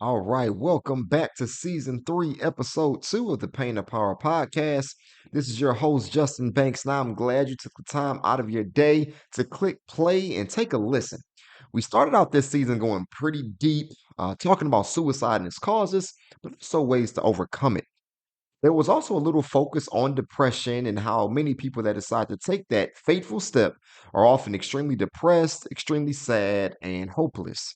All right, welcome back to season 3, episode 2 of the Pain of Power podcast. This is your host, Justin Banks, and I'm glad you took the time out of your day to click play and take a listen. We started out this season going pretty deep, talking about suicide and its causes, but also ways to overcome it. There was also a little focus on depression and how many people that decide to take that fateful step are often extremely depressed, extremely sad, and hopeless.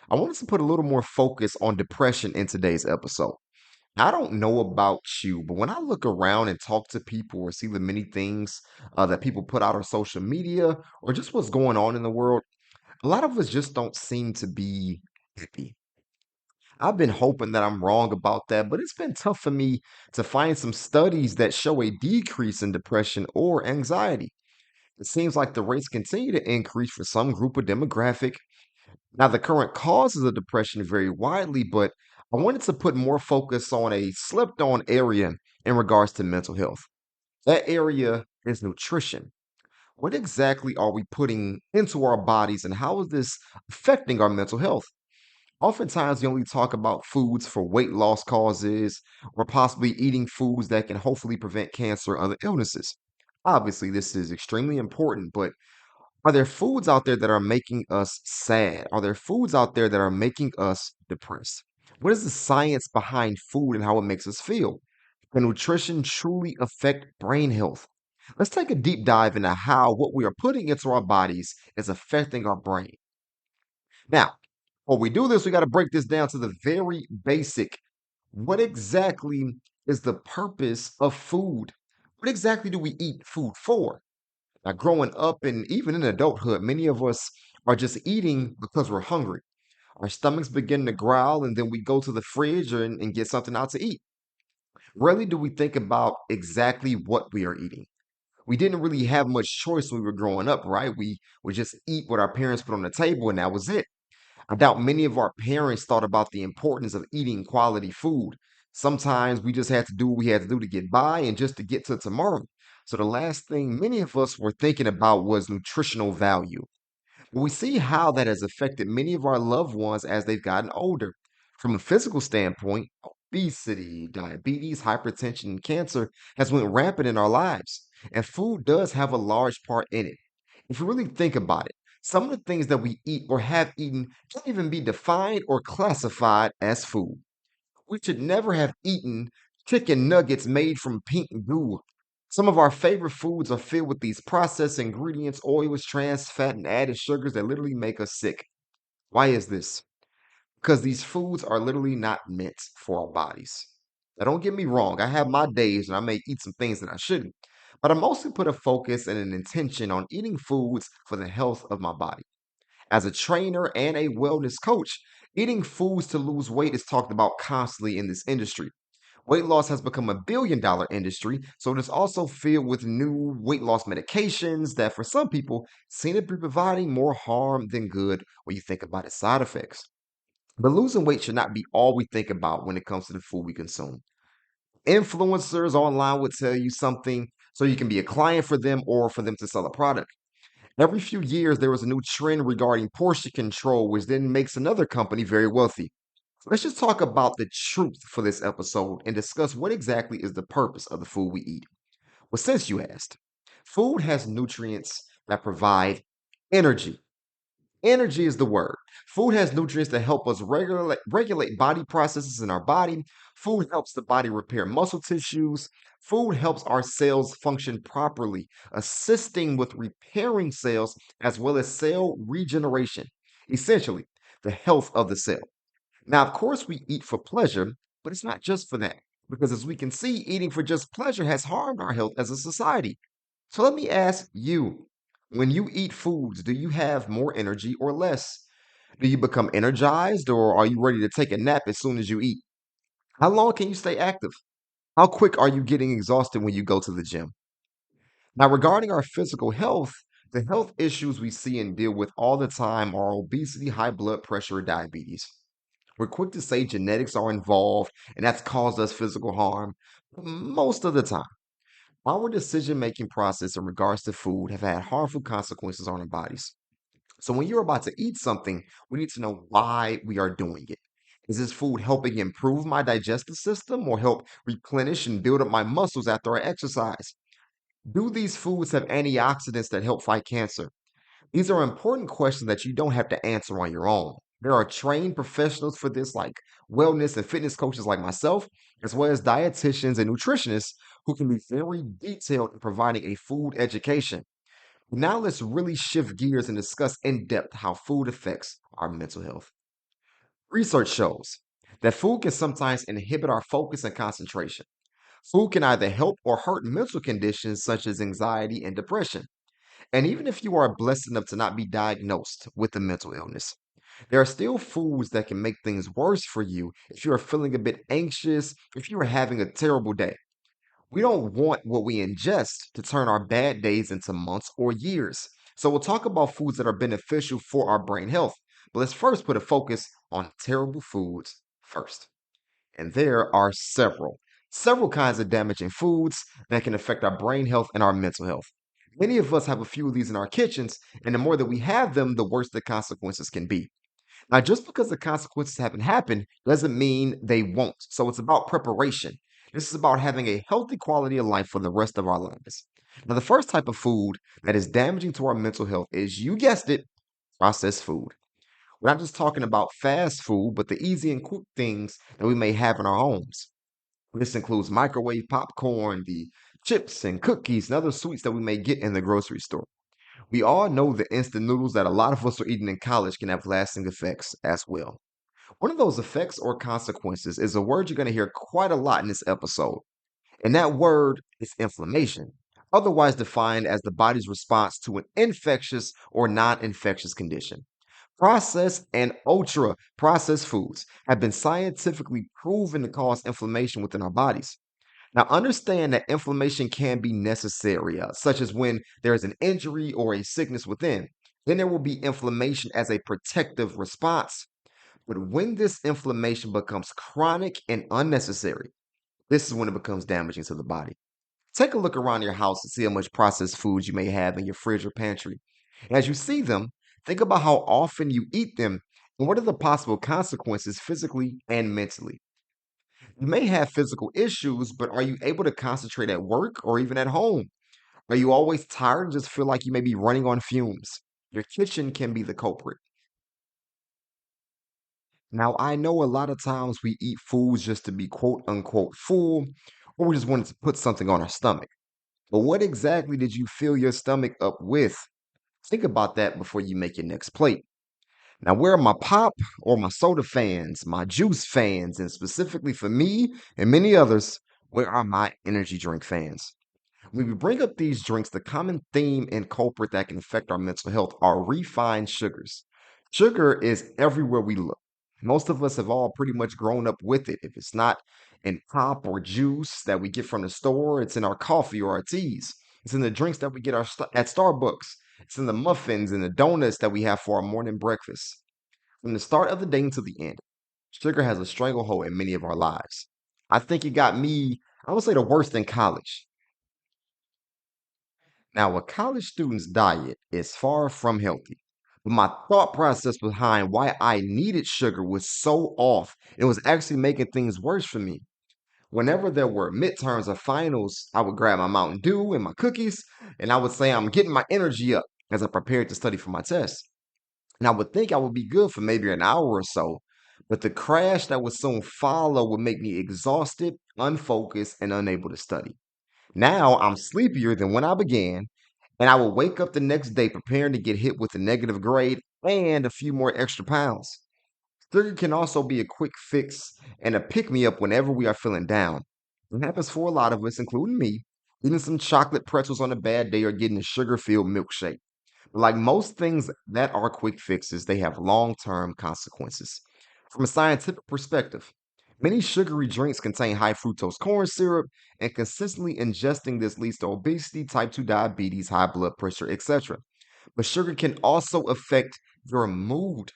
I wanted to put a little more focus on depression in today's episode. I don't know about you, but when I look around and talk to people or see the many things that people put out on social media or just what's going on in the world, a lot of us just don't seem to be happy. I've been hoping that I'm wrong about that, but it's been tough for me to find some studies that show a decrease in depression or anxiety. It seems like the rates continue to increase for some group of demographic. Now, the current causes of depression vary widely, but I wanted to put more focus on a slept on area in regards to mental health. That area is nutrition. What exactly are we putting into our bodies, and how is this affecting our mental health? Oftentimes, we only talk about foods for weight loss causes or possibly eating foods that can hopefully prevent cancer or other illnesses. Obviously, this is extremely important, but are there foods out there that are making us sad? Are there foods out there that are making us depressed? What is the science behind food and how it makes us feel? Can nutrition truly affect brain health? Let's take a deep dive into how what we are putting into our bodies is affecting our brain. Now, before we do this, we got to break this down to the very basic. What exactly is the purpose of food? What exactly do we eat food for? Now, growing up and even in adulthood, many of us are just eating because we're hungry. Our stomachs begin to growl, and then we go to the fridge and get something out to eat. Rarely do we think about exactly what we are eating. We didn't really have much choice when we were growing up, right? We would just eat what our parents put on the table, and that was it. I doubt many of our parents thought about the importance of eating quality food. Sometimes we just had to do what we had to do to get by and just to get to tomorrow. So the last thing many of us were thinking about was nutritional value. But we see how that has affected many of our loved ones as they've gotten older. From a physical standpoint, obesity, diabetes, hypertension, and cancer has went rampant in our lives. And food does have a large part in it. If you really think about it, some of the things that we eat or have eaten can't even be defined or classified as food. We should never have eaten chicken nuggets made from pink goo. Some of our favorite foods are filled with these processed ingredients, oils, trans fat, and added sugars that literally make us sick. Why is this? Because these foods are literally not meant for our bodies. Now, don't get me wrong, I have my days and I may eat some things that I shouldn't, but I mostly put a focus and an intention on eating foods for the health of my body. As a trainer and a wellness coach, eating foods to lose weight is talked about constantly in this industry. Weight loss has become a $1 billion industry, so it is also filled with new weight loss medications that, for some people, seem to be providing more harm than good when you think about its side effects. But losing weight should not be all we think about when it comes to the food we consume. Influencers online would tell you something so you can be a client for them or for them to sell a product. Every few years, there is a new trend regarding portion control, which then makes another company very wealthy. Let's just talk about the truth for this episode and discuss what exactly is the purpose of the food we eat. Well, since you asked, food has nutrients that provide energy. Energy is the word. Food has nutrients that help us regulate body processes in our body. Food helps the body repair muscle tissues. Food helps our cells function properly, assisting with repairing cells as well as cell regeneration. Essentially, the health of the cell. Now, of course, we eat for pleasure, but it's not just for that. Because as we can see, eating for just pleasure has harmed our health as a society. So let me ask you, when you eat foods, do you have more energy or less? Do you become energized or are you ready to take a nap as soon as you eat? How long can you stay active? How quick are you getting exhausted when you go to the gym? Now, regarding our physical health, the health issues we see and deal with all the time are obesity, high blood pressure, and diabetes. We're quick to say genetics are involved and that's caused us physical harm most of the time. Our decision making process in regards to food have had harmful consequences on our bodies. So when you're about to eat something, we need to know why we are doing it. Is this food helping improve my digestive system or help replenish and build up my muscles after I exercise? Do these foods have antioxidants that help fight cancer? These are important questions that you don't have to answer on your own. There are trained professionals for this, like wellness and fitness coaches like myself, as well as dietitians and nutritionists who can be very detailed in providing a food education. Now, let's really shift gears and discuss in depth how food affects our mental health. Research shows that food can sometimes inhibit our focus and concentration. Food can either help or hurt mental conditions such as anxiety and depression. And even if you are blessed enough to not be diagnosed with a mental illness, there are still foods that can make things worse for you if you are feeling a bit anxious, if you are having a terrible day. We don't want what we ingest to turn our bad days into months or years. So we'll talk about foods that are beneficial for our brain health. But let's first put a focus on terrible foods first. And there are several kinds of damaging foods that can affect our brain health and our mental health. Many of us have a few of these in our kitchens, and the more that we have them, the worse the consequences can be. Now, just because the consequences haven't happened doesn't mean they won't. So it's about preparation. This is about having a healthy quality of life for the rest of our lives. Now, the first type of food that is damaging to our mental health is, you guessed it, processed food. We're not just talking about fast food, but the easy and quick things that we may have in our homes. This includes microwave popcorn, the chips and cookies, and other sweets that we may get in the grocery store. We all know the instant noodles that a lot of us are eating in college can have lasting effects as well. One of those effects or consequences is a word you're going to hear quite a lot in this episode, and that word is inflammation, otherwise defined as the body's response to an infectious or non infectious condition. Processed and ultra processed foods have been scientifically proven to cause inflammation within our bodies. Now, understand that inflammation can be necessary, such as when there is an injury or a sickness within. Then there will be inflammation as a protective response. But when this inflammation becomes chronic and unnecessary, this is when it becomes damaging to the body. Take a look around your house and see how much processed foods you may have in your fridge or pantry. As you see them, think about how often you eat them and what are the possible consequences physically and mentally. You may have physical issues, but are you able to concentrate at work or even at home? Are you always tired and just feel like you may be running on fumes? Your kitchen can be the culprit. Now, I know a lot of times we eat foods just to be quote unquote full, or we just wanted to put something on our stomach. But what exactly did you fill your stomach up with? Think about that before you make your next plate. Now, where are my pop or my soda fans, my juice fans, and specifically for me and many others, where are my energy drink fans? When we bring up these drinks, the common theme and culprit that can affect our mental health are refined sugars. Sugar is everywhere we look. Most of us have all pretty much grown up with it. If it's not in pop or juice that we get from the store, it's in our coffee or our teas. It's in the drinks that we get at Starbucks. It's in the muffins and the donuts that we have for our morning breakfast. From the start of the day until the end, sugar has a stranglehold in many of our lives. I think it got me, I would say, the worst in college. Now, a college student's diet is far from healthy, but my thought process behind why I needed sugar was so off. It was actually making things worse for me. Whenever there were midterms or finals, I would grab my Mountain Dew and my cookies, and I would say I'm getting my energy up as I prepared to study for my test. And I would think I would be good for maybe an hour or so, but the crash that would soon follow would make me exhausted, unfocused, and unable to study. Now I'm sleepier than when I began, and I will wake up the next day preparing to get hit with a negative grade and a few more extra pounds. Sugar can also be a quick fix and a pick me up whenever we are feeling down. It happens for a lot of us, including me, eating some chocolate pretzels on a bad day or getting a sugar filled milkshake. Like most things that are quick fixes, they have long term consequences. From a scientific perspective, many sugary drinks contain high fructose corn syrup, and consistently ingesting this leads to obesity, type 2 diabetes, high blood pressure, etc. But sugar can also affect your mood.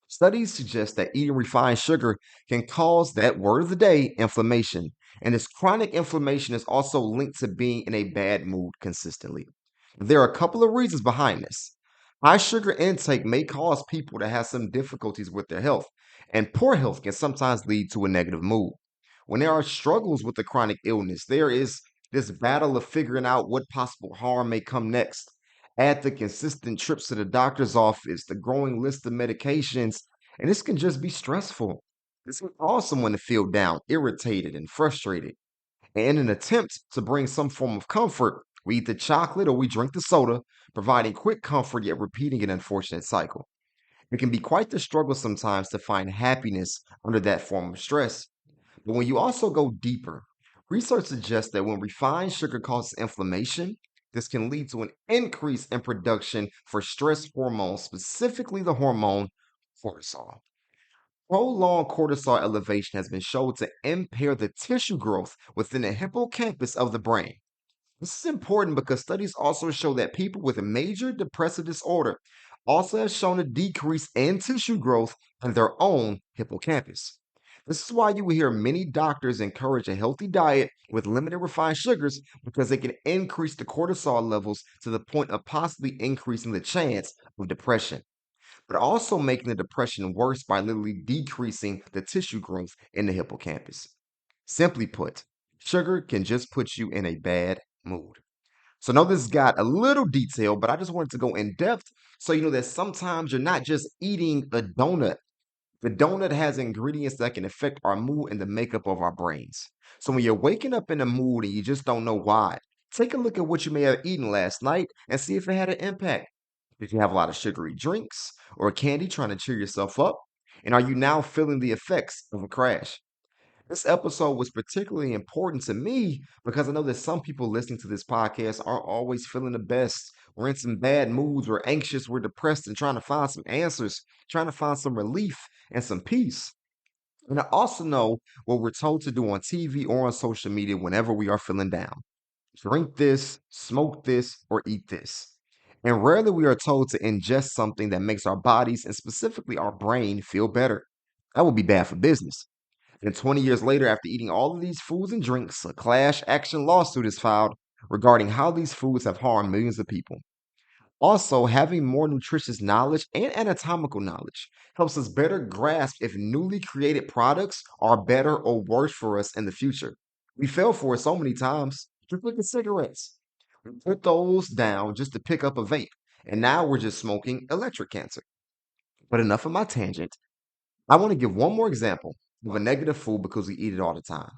Studies suggest that eating refined sugar can cause that word of the day, inflammation. And this chronic inflammation is also linked to being in a bad mood consistently. There are a couple of reasons behind this. High sugar intake may cause people to have some difficulties with their health, And poor health can sometimes lead to a negative mood. When there are struggles with a chronic illness, there is this battle of figuring out what possible harm may come next. Add the consistent trips to the doctor's office, the growing list of medications, and this can just be stressful. This can cause someone to feel down, irritated, and frustrated. And in an attempt to bring some form of comfort, we eat the chocolate or we drink the soda, providing quick comfort yet repeating an unfortunate cycle. It can be quite the struggle sometimes to find happiness under that form of stress. But when you also go deeper, research suggests that when refined sugar causes inflammation, this can lead to an increase in production for stress hormones, specifically the hormone cortisol. Prolonged cortisol elevation has been shown to impair the tissue growth within the hippocampus of the brain. This is important because studies also show that people with a major depressive disorder also have shown a decrease in tissue growth in their own hippocampus. This is why you will hear many doctors encourage a healthy diet with limited refined sugars because they can increase the cortisol levels to the point of possibly increasing the chance of depression, but also making the depression worse by literally decreasing the tissue growth in the hippocampus. Simply put, sugar can just put you in a bad mood. So I know this got a little detailed, but I just wanted to go in depth so you know that sometimes you're not just eating a donut. The donut has ingredients that can affect our mood and the makeup of our brains. So when you're waking up in a mood and you just don't know why, take a look at what you may have eaten last night and see if it had an impact. Did you have a lot of sugary drinks or candy trying to cheer yourself up? And are you now feeling the effects of a crash? This episode was particularly important to me because I know that some people listening to this podcast aren't always feeling the best. We're in some bad moods, we're anxious, we're depressed, and trying to find some answers, trying to find some relief and some peace. And I also know what we're told to do on TV or on social media whenever we are feeling down: drink this, smoke this, or eat this. And rarely we are told to ingest something that makes our bodies and specifically our brain feel better. That would be bad for business. And 20 years later, after eating all of these foods and drinks, a class action lawsuit is filed regarding how these foods have harmed millions of people. Also, having more nutritious knowledge and anatomical knowledge helps us better grasp if newly created products are better or worse for us in the future. We fell for it so many times. Just look at cigarettes. We put those down just to pick up a vape, and now we're just smoking electric cancer. But enough of my tangent. I want to give one more example of a negative food because we eat it all the time.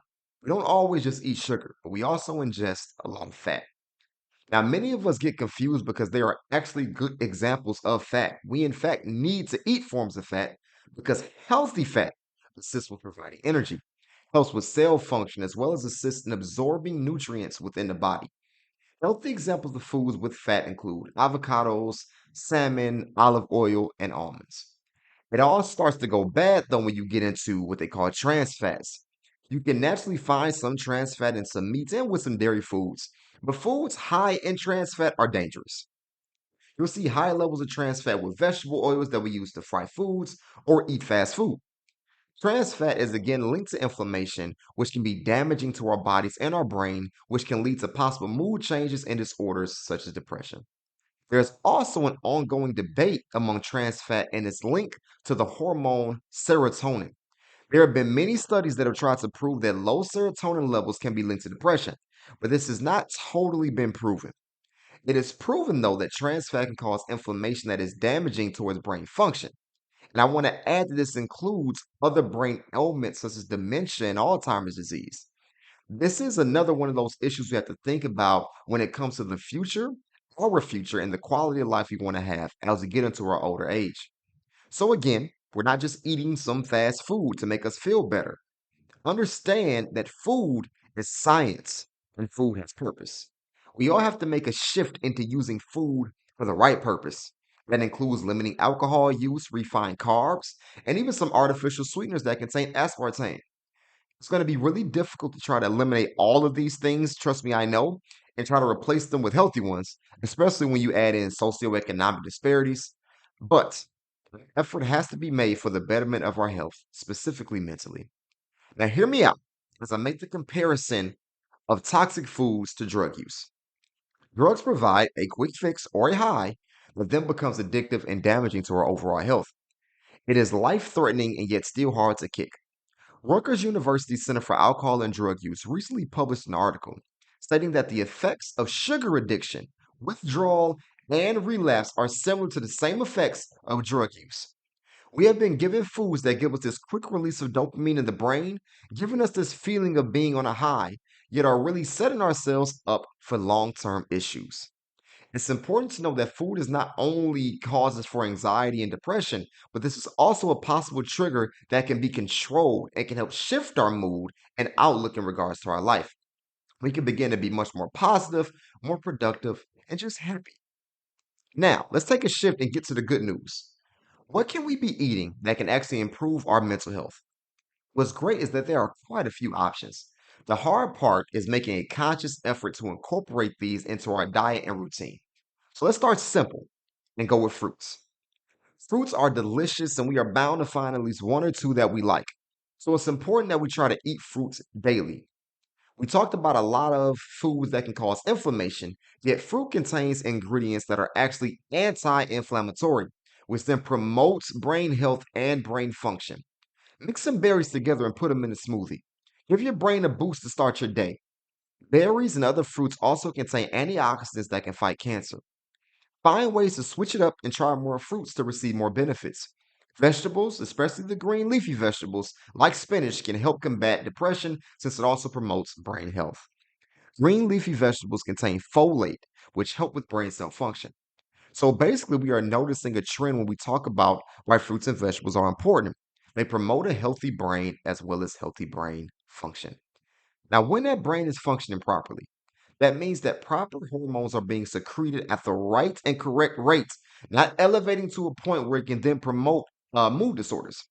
We don't always just eat sugar, but we also ingest a lot of fat. Now, many of us get confused because they are actually good examples of fat. We, in fact, need to eat forms of fat because healthy fat assists with providing energy, helps with cell function, as well as assists in absorbing nutrients within the body. Healthy examples of foods with fat include avocados, salmon, olive oil, and almonds. It all starts to go bad though when you get into what they call trans fats. You can naturally find some trans fat in some meats and with some dairy foods, but foods high in trans fat are dangerous. You'll see high levels of trans fat with vegetable oils that we use to fry foods or eat fast food. Trans fat is again linked to inflammation, which can be damaging to our bodies and our brain, which can lead to possible mood changes and disorders such as depression. There's also an ongoing debate among trans fat and its link to the hormone serotonin. There have been many studies that have tried to prove that low serotonin levels can be linked to depression, but this has not totally been proven. It is proven, though, that trans fat can cause inflammation that is damaging towards brain function. And I want to add that this includes other brain ailments such as dementia and Alzheimer's disease. This is another one of those issues we have to think about when it comes to the future, our future, and the quality of life we want to have as we get into our older age. So, again, we're not just eating some fast food to make us feel better. Understand that food is science and food has purpose. We all have to make a shift into using food for the right purpose. That includes limiting alcohol use, refined carbs, and even some artificial sweeteners that contain aspartame. It's going to be really difficult to try to eliminate all of these things, trust me, I know, and try to replace them with healthy ones, especially when you add in socioeconomic disparities. But effort has to be made for the betterment of our health, specifically mentally. Now, hear me out as I make the comparison of toxic foods to drug use. Drugs provide a quick fix or a high, but then becomes addictive and damaging to our overall health. It is life threatening and yet still hard to kick. Rutgers University Center for Alcohol and Drug Use recently published an article stating that the effects of sugar addiction, withdrawal, and relapse are similar to the same effects of drug use. We have been given foods that give us this quick release of dopamine in the brain, giving us this feeling of being on a high, yet are really setting ourselves up for long term issues. It's important to know that food is not only causes for anxiety and depression, but this is also a possible trigger that can be controlled and can help shift our mood and outlook in regards to our life. We can begin to be much more positive, more productive, and just happy. Now, let's take a shift and get to the good news. What can we be eating that can actually improve our mental health? What's great is that there are quite a few options. The hard part is making a conscious effort to incorporate these into our diet and routine. So let's start simple and go with fruits. Fruits are delicious and we are bound to find at least one or two that we like. So it's important that we try to eat fruits daily. We talked about a lot of foods that can cause inflammation, yet fruit contains ingredients that are actually anti inflammatory, which then promotes brain health and brain function. Mix some berries together and put them in a smoothie. Give your brain a boost to start your day. Berries and other fruits also contain antioxidants that can fight cancer. Find ways to switch it up and try more fruits to receive more benefits. Vegetables, especially the green leafy vegetables like spinach, can help combat depression since it also promotes brain health. Green leafy vegetables contain folate, which help with brain cell function. So basically, we are noticing a trend when we talk about why fruits and vegetables are important. They promote a healthy brain as well as healthy brain function. Now, when that brain is functioning properly, that means that proper hormones are being secreted at the right and correct rates, not elevating to a point where it can then promote mood disorders.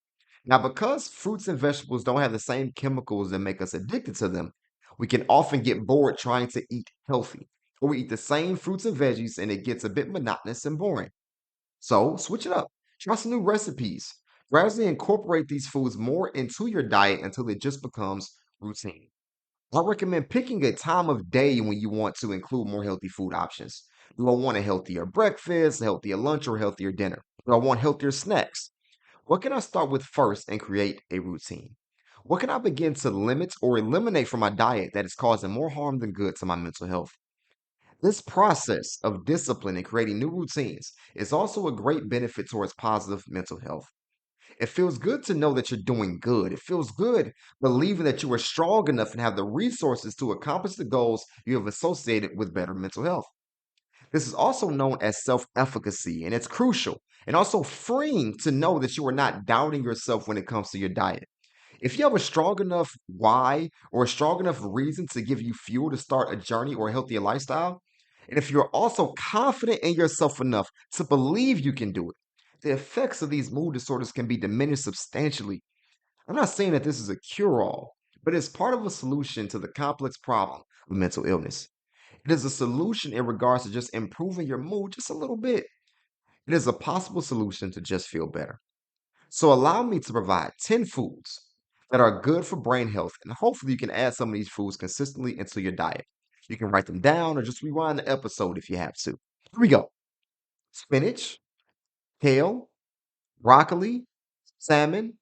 Now, because fruits and vegetables don't have the same chemicals that make us addicted to them, we can often get bored trying to eat healthy. Or we eat the same fruits and veggies and it gets a bit monotonous and boring. So switch it up. Try some new recipes. Gradually incorporate these foods more into your diet until it just becomes routine. I recommend picking a time of day when you want to include more healthy food options. Do I want a healthier breakfast, a healthier lunch, or healthier dinner? Do I want healthier snacks? What can I start with first and create a routine? What can I begin to limit or eliminate from my diet that is causing more harm than good to my mental health? This process of discipline and creating new routines is also a great benefit towards positive mental health. It feels good to know that you're doing good. It feels good believing that you are strong enough and have the resources to accomplish the goals you have associated with better mental health. This is also known as self efficacy, and it's crucial and also freeing to know that you are not doubting yourself when it comes to your diet. If you have a strong enough why or a strong enough reason to give you fuel to start a journey or a healthier lifestyle, and if you're also confident in yourself enough to believe you can do it, the effects of these mood disorders can be diminished substantially. I'm not saying that this is a cure all, but it's part of a solution to the complex problem of mental illness. It is a solution in regards to just improving your mood just a little bit. It is a possible solution to just feel better. So allow me to provide 10 foods that are good for brain health, and hopefully you can add some of these foods consistently into your diet. You can write them down or just rewind the episode if you have to. Here we go. Spinach, kale, broccoli, salmon,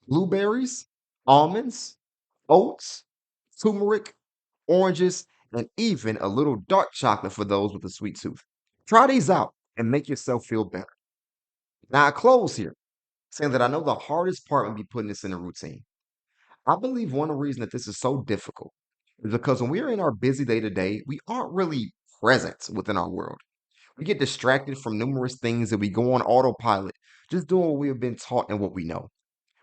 blueberries, almonds, oats, turmeric, oranges, and even a little dark chocolate for those with a sweet tooth. Try these out and make yourself feel better. Now I close here saying that I know the hardest part would be putting this in a routine. I believe one reason that this is so difficult is because when we are in our busy day to day, we aren't really present within our world. We get distracted from numerous things and we go on autopilot, just doing what we have been taught and what we know.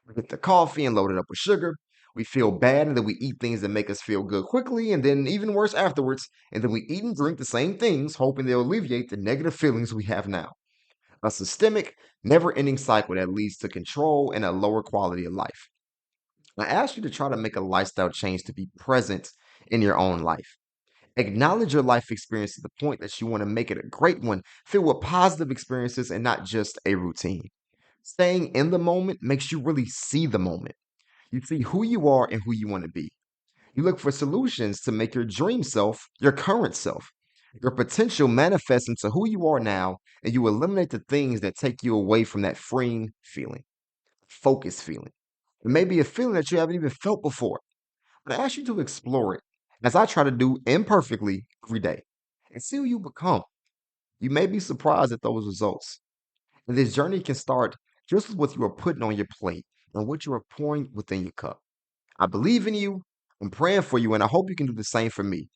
We get the coffee and load it up with sugar. We feel bad and then we eat things that make us feel good quickly and then even worse afterwards. And then we eat and drink the same things, hoping they'll alleviate the negative feelings we have now. A systemic, never ending cycle that leads to control and a lower quality of life. I ask you to try to make a lifestyle change to be present in your own life. Acknowledge your life experience to the point that you want to make it a great one, filled with positive experiences and not just a routine. Staying in the moment makes you really see the moment. You see who you are and who you want to be. You look for solutions to make your dream self your current self. Your potential manifests into who you are now, and you eliminate the things that take you away from that freeing feeling. focused feeling. It may be a feeling that you haven't even felt before. But I ask you to explore it, as I try to do imperfectly every day, and see who you become. You may be surprised at those results. And this journey can start just with what you are putting on your plate and what you are pouring within your cup. I believe in you. I'm praying for you, and I hope you can do the same for me.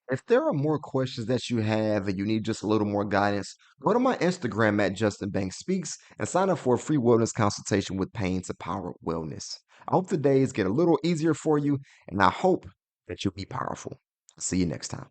If there are more questions that you have and you need just a little more guidance, go to my Instagram at Justin Banks Speaks and sign up for a free wellness consultation with Pain to Power Wellness. I hope the days get a little easier for you, and I hope that you'll be powerful. See you next time.